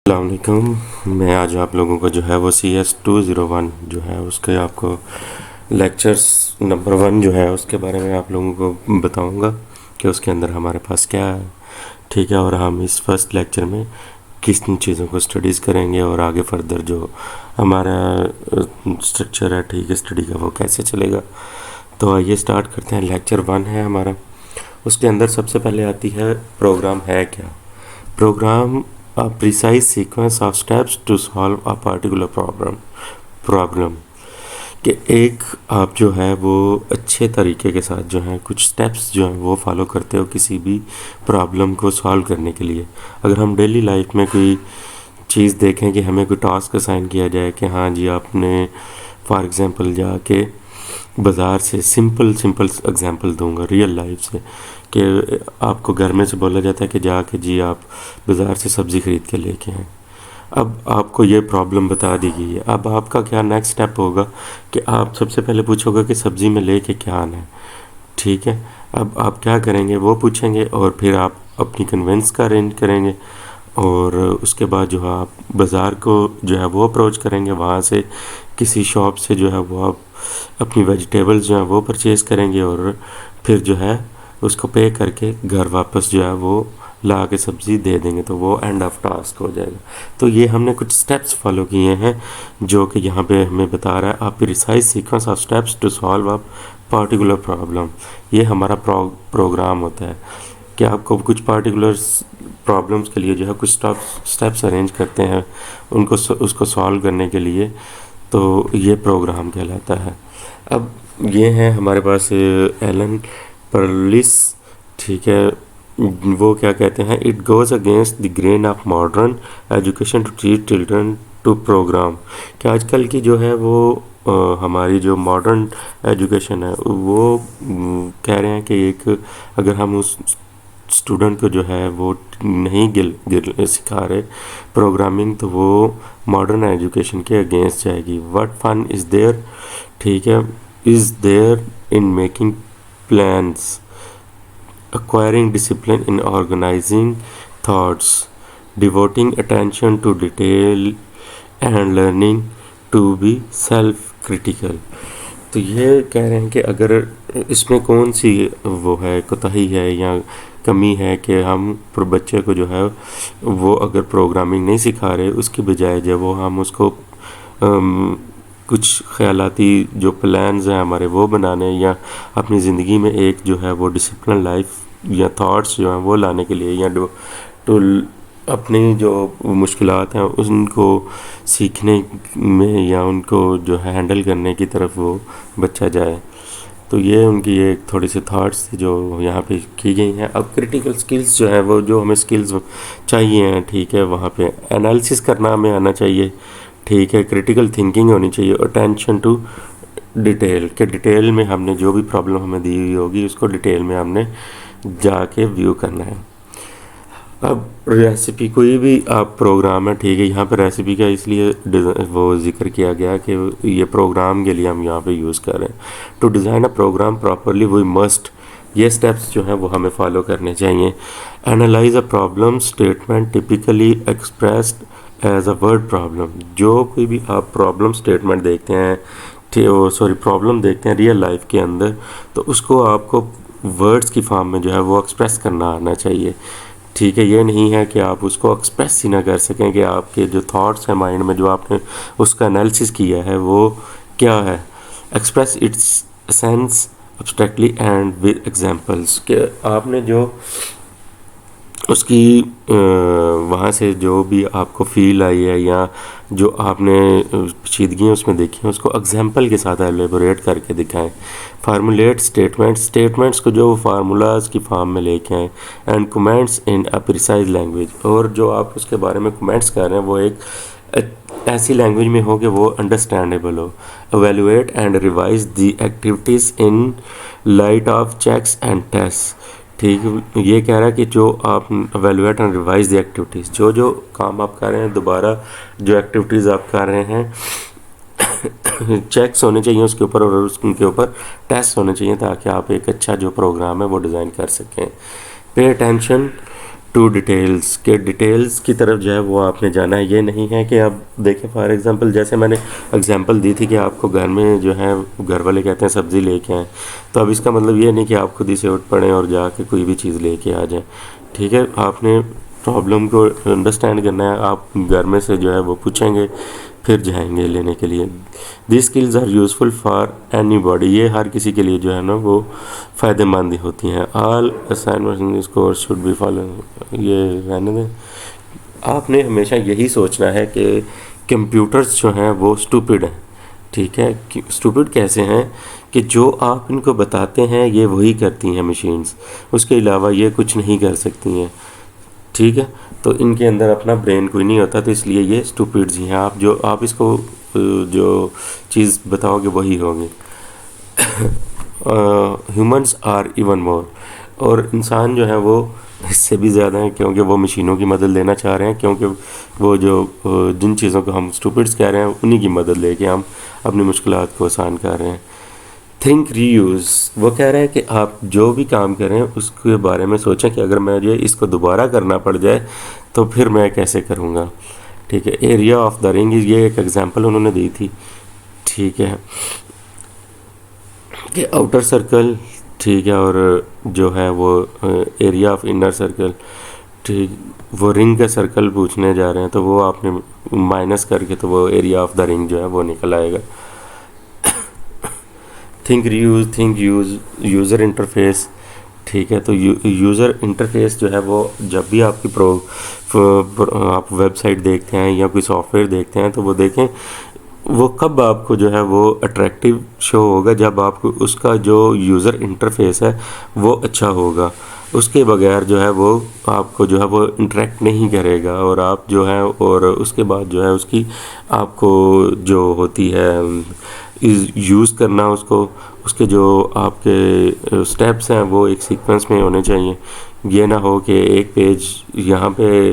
अस्सलाम वालेकुम। मैं आज आप लोगों को जो है वो CS201 जो है उसके आपको लेक्चर्स नंबर 1 जो है उसके बारे में आप लोगों को बताऊंगा कि उसके अंदर हमारे पास क्या है। ठीक है, और हम इस फर्स्ट लेक्चर में किस चीज़ों को स्टडीज़ करेंगे और आगे फर्दर जो हमारा स्ट्रक्चर है ठीक है स्टडी का वो कैसे चलेगा। तो आइए स्टार्ट करते हैं। लेक्चर 1 है हमारा। उसके अंदर सबसे पहले आती है प्रोग्राम है क्या। Program a precise sequence of steps to solve a particular problem कि एक आप जो है वो अच्छे तरीके के साथ जो है कुछ स्टेप्स जो हैं वो फॉलो करते हो किसी भी प्रॉब्लम को सॉल्व करने के लिए। अगर हम डेली लाइफ में कोई चीज़ देखें कि हमें कोई टास्क असाइन किया जाए कि हाँ जी आपने फॉर एग्ज़ाम्पल जाके बाज़ार से सिंपल एग्जांपल दूंगा रियल लाइफ से कि आपको घर में से बोला जाता है कि जाके जी आप बाज़ार से सब्ज़ी ख़रीद के लेके आएँ। अब आपको ये प्रॉब्लम बता दी गई है। अब आपका क्या नेक्स्ट स्टेप होगा कि आप सबसे पहले पूछोगे कि सब्ज़ी में लेके क्या आना है। ठीक है, अब आप क्या करेंगे वो पूछेंगे और फिर आप अपनी कन्वेंस का अरेंज करेंगे और उसके बाद जो है आप बाज़ार को जो है वो अप्रोच करेंगे। वहाँ से किसी शॉप से जो है वो आप अपनी वेजिटेबल्स जो है वो परचेज़ करेंगे और फिर जो है उसको पे करके घर वापस जो है वो ला के सब्ज़ी दे देंगे, तो वो एंड ऑफ टास्क हो जाएगा। तो ये हमने कुछ स्टेप्स फॉलो किए हैं जो कि यहाँ पे हमें बता रहा है आप precise sequence of steps to solve a particular problem. ये हमारा प्रोग्राम होता है कि आपको कुछ पार्टिकुलर प्रॉब्लम्स के लिए जो है कुछ स्टेप्स अरेंज करते हैं उनको उसको सॉल्व करने के लिए, तो ये प्रोग्राम कहलाता है। अब ये है हमारे पास एलन परलिस। ठीक है, वो क्या कहते हैं, it goes against the grain of modern education to teach children to program. कि आजकल की जो है वो हमारी जो मॉडर्न एजुकेशन है वो कह रहे हैं कि एक अगर हम उस स्टूडेंट को जो है वो नहीं सिखा रहे प्रोग्रामिंग तो वो मॉडर्न एजुकेशन के अगेंस्ट जाएगी। व्हाट फन इज़ देयर, ठीक है, is there in making plans, acquiring discipline in organizing thoughts, devoting attention to detail and learning to be self-critical। तो ये कह रहे हैं कि अगर इसमें कौन सी वो है कोताही है या कमी है कि हम बच्चे को जो है वो अगर प्रोग्रामिंग नहीं सिखा रहे उसकी बजाय जब वो हम उसको कुछ ख़यालाती जो प्लान्स हैं हमारे वो बनाने या अपनी ज़िंदगी में एक जो है वो डिसिप्लिन लाइफ या थॉट्स जो हैं वो लाने के लिए या तो अपनी जो मुश्किलात हैं उनको सीखने में या उनको जो है हैंडल करने की तरफ वो बच्चा जाए। तो ये उनकी एक थोड़ी सी थाट्स थी जो यहाँ पे की गई हैं। अब क्रिटिकल स्किल्स जो है वो जो हमें स्किल्स चाहिए हैं, ठीक है, वहाँ पे एनालिसिस करना हमें आना चाहिए, ठीक है, क्रिटिकल थिंकिंग होनी चाहिए, अटेंशन टू डिटेल के डिटेल में हमने जो भी प्रॉब्लम हमें दी हुई होगी उसको डिटेल में हमने जाके व्यू करना है। अब रेसिपी कोई भी आप प्रोग्राम है, ठीक है, यहाँ पे रेसिपी का इसलिए वो जिक्र किया गया कि ये प्रोग्राम के लिए हम यहाँ पे यूज़ कर रहे हैं। To design a program properly we must, ये स्टेप्स जो हैं वो हमें फॉलो करने चाहिए। Analyse a problem statement typically expressed as a word problem. जो कोई भी आप प्रॉब्लम स्टेटमेंट देखते हैं प्रॉब्लम देखते हैं रियल लाइफ के अंदर, तो उसको आपको वर्ड्स की फॉर्म में जो है वो एक्सप्रेस करना आना चाहिए। ठीक है, ये नहीं है कि आप उसको एक्सप्रेस ही ना कर सकें कि आपके जो थॉट्स हैं माइंड में जो आपने उसका एनालिसिस किया है वो क्या है। Express its sense abstractly and with examples, कि आपने जो उसकी वहाँ से जो भी आपको फील आई है या जो आपने पेचीदगियाँ उसमें देखी हैं उसको एग्जांपल के साथ एलेबोरेट करके दिखाएं। फार्मूलेट स्टेटमेंट्स को जो फार्मूलाज की फॉर्म में लेके आएँ। And comments in a precise language, और जो आप उसके बारे में कमेंट्स कर रहे हैं वो एक ऐसी लैंग्वेज में हो कि वो अंडरस्टैंडेबल हो। Evaluate and revise the activities in light of checks and test. ठीक, ये कह रहा है कि जो आप evaluate and revise the activities, जो काम आप कर रहे हैं दोबारा जो एक्टिविटीज़ आप कर रहे हैं चेक्स होने चाहिए उसके ऊपर और उनके ऊपर टेस्ट होने चाहिए ताकि आप एक अच्छा जो प्रोग्राम है वो डिज़ाइन कर सकें। पे अटेंशन टू डिटेल्स के डिटेल्स की तरफ जो है वो आपने जाना है। ये नहीं है कि आप देखें फॉर एग्जांपल, जैसे मैंने एग्जांपल दी थी कि आपको घर में जो है घर वाले कहते हैं सब्ज़ी लेके आएँ, तो अब इसका मतलब ये नहीं कि आप खुद ही से उठ पड़ें और जाके कोई भी चीज़ लेके आ जाएं। ठीक है, आपने प्रॉब्लम को अंडरस्टैंड करना है। आप घर में से जो है वो पूछेंगे, फिर जाएंगे लेने के लिए। This skills are useful for anybody, ये हर किसी के लिए जो है ना वो फ़ायदेमंद होती हैं। All assignments in this course should be follow, ये रहने दें। आपने हमेशा यही सोचना है कि कंप्यूटर्स जो हैं वो स्टूपिड हैं। ठीक है, स्टूपिड कैसे हैं कि जो आप इनको बताते हैं ये वही करती हैं मशीन्स, उसके अलावा ये कुछ नहीं कर सकती हैं। ठीक है, तो इनके अंदर अपना ब्रेन कोई नहीं होता, तो इसलिए ये स्टूपिड्स ही हैं। आप इसको जो चीज़ बताओगे वही होंगे। ह्यूमंस आर इवन मोर, और इंसान जो है वो इससे भी ज़्यादा है, क्योंकि वो मशीनों की मदद लेना चाह रहे हैं, क्योंकि वो जो जिन चीज़ों को हम स्टूपिड्स कह रहे हैं उन्हीं की मदद लेके हम अपनी मुश्किलात को आसान कर रहे हैं। थिंक रीयूज़, वो कह रहे हैं कि आप जो भी काम करें उसके बारे में सोचें कि अगर मुझे इसको दोबारा करना पड़ जाए तो फिर मैं कैसे करूँगा। ठीक है, एरिया ऑफ द रिंग, ये एक एग्जांपल उन्होंने दी थी। ठीक है, कि आउटर सर्कल, ठीक है, और जो है वो एरिया ऑफ इनर सर्कल। ठीक, वो रिंग का सर्कल पूछने जा रहे हैं, तो वो आपने माइनस करके तो वो एरिया ऑफ द रिंग जो है वो निकल आएगा। Think use user interface. ठीक है, तो यूज़र इंटरफेस जो है वो जब भी आपकी आप वेबसाइट देखते हैं या कोई सॉफ्टवेयर देखते हैं, तो वो देखें वो कब आपको जो है वो अट्रैक्टिव शो होगा, जब आपको उसका जो यूज़र इंटरफेस है वो अच्छा होगा। उसके बगैर जो है वो आपको जो है वो इंटरेक्ट नहीं करेगा, और आप जो है और उसके बाद जो है उसकी आपको जो होती है यूज़ करना उसको, उसके जो आपके स्टेप्स हैं वो एक सीक्वेंस में होने चाहिए। ये ना हो कि एक पेज यहाँ पे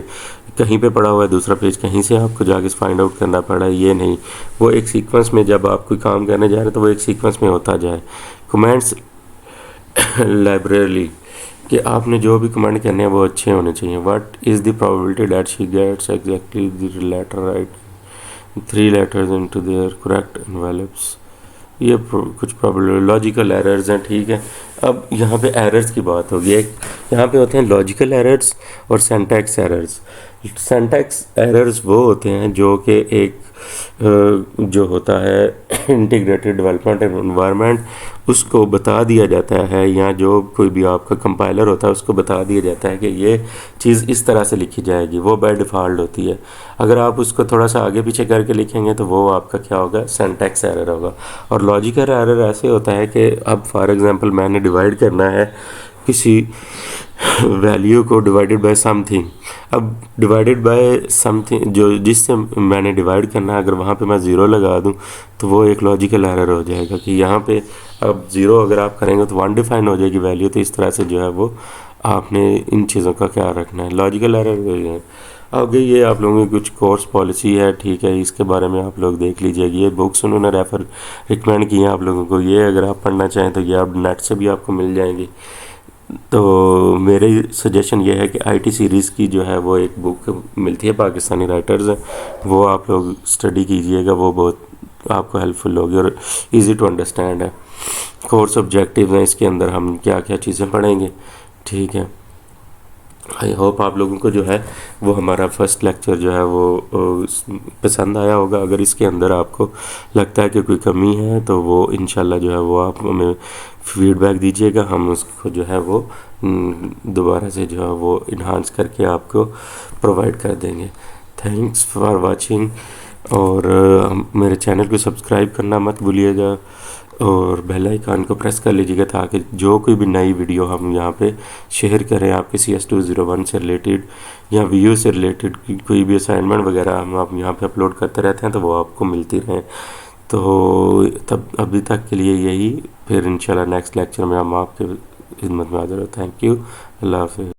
कहीं पे पड़ा हुआ है, दूसरा पेज कहीं से आपको जाके फाइंड आउट करना पड़ा है, ये नहीं। वो एक सीक्वेंस में जब आप कोई काम करने जा रहे हैं तो वो एक सीक्वेंस में होता जाए। कमेंट्स लाइब्रेरी, कि आपने जो भी कमेंट करने हैं वो अच्छे होने चाहिए। What is the probability that she gets exactly the letter right 3 letters into their correct envelopes, ये कुछ लॉजिकल एरर्स हैं। ठीक है, अब यहाँ पे एरर्स की बात होगी। एक यहाँ पे होते हैं लॉजिकल एरर्स और सिंटैक्स एरर्स। सिंटैक्स एरर्स वो होते हैं जो कि एक जो होता है इंटीग्रेटेड डेवलपमेंट एनवायरनमेंट, उसको बता दिया जाता है, या जो कोई भी आपका कंपाइलर होता है उसको बता दिया जाता है कि ये चीज़ इस तरह से लिखी जाएगी, वो बाय डिफ़ॉल्ट होती है। अगर आप उसको थोड़ा सा आगे पीछे करके लिखेंगे तो वो आपका क्या होगा, सिंटैक्स एरर होगा। और लॉजिकल एरर ऐसे होता है कि अब फॉर एग्जांपल मैंने डिवाइड करना है किसी वैल्यू को डिवाइडेड बाय समथिंग। अब डिवाइडेड बाय समथिंग जो जिससे मैंने डिवाइड करना है, अगर वहाँ पे मैं ज़ीरो लगा दूँ तो वो एक लॉजिकल एरर हो जाएगा कि यहाँ पे अब ज़ीरो अगर आप करेंगे तो अनडिफाइन हो जाएगी वैल्यू। तो इस तरह से जो है वो आपने इन चीज़ों का ख्याल रखना है। लॉजिकल एरर आगे ये आप लोगों की कुछ कोर्स पॉलिसी है, ठीक है, इसके बारे में आप लोग देख लीजिएगा। ये बुक्स उन्होंने रिकमेंड की हैं आप लोगों को, ये अगर आप पढ़ना चाहें तो ये आप नेट से भी आपको मिल जाएंगी। तो मेरी सजेशन ये है कि आईटी सीरीज़ की जो है वो एक बुक मिलती है, पाकिस्तानी राइटर्स हैं, वो आप लोग स्टडी कीजिएगा, वो बहुत आपको हेल्पफुल होगी और इजी टू अंडरस्टैंड है। कोर्स ऑब्जेक्टिव हैं, इसके अंदर हम क्या क्या चीज़ें पढ़ेंगे। ठीक है, आई होप आप लोगों को जो है वो हमारा फर्स्ट लेक्चर जो है वो पसंद आया होगा। अगर इसके अंदर आपको लगता है कि कोई कमी है तो वो इंशाल्लाह जो है वो आप हमें फीडबैक दीजिएगा, हम उसको जो है वो दोबारा से जो है वो इन्हांस करके आपको प्रोवाइड कर देंगे। थैंक्स फॉर वाचिंग, और मेरे चैनल को सब्सक्राइब करना मत भूलिएगा और बेल आइकन को प्रेस कर लीजिएगा ताकि जो कोई भी नई वीडियो हम यहाँ पे शेयर करें आपके CS201 से रिलेटेड या VU से रिलेटेड कोई भी असाइनमेंट वगैरह हम आप यहाँ पे अपलोड करते रहते हैं तो वो आपको मिलती रहें। तो तब अभी तक के लिए यही, फिर इंशाल्लाह नेक्स्ट लेक्चर में हम आपके खिदमत में हाजिर होते हैं। थैंक यू, अल्लाह हाफ़िज़।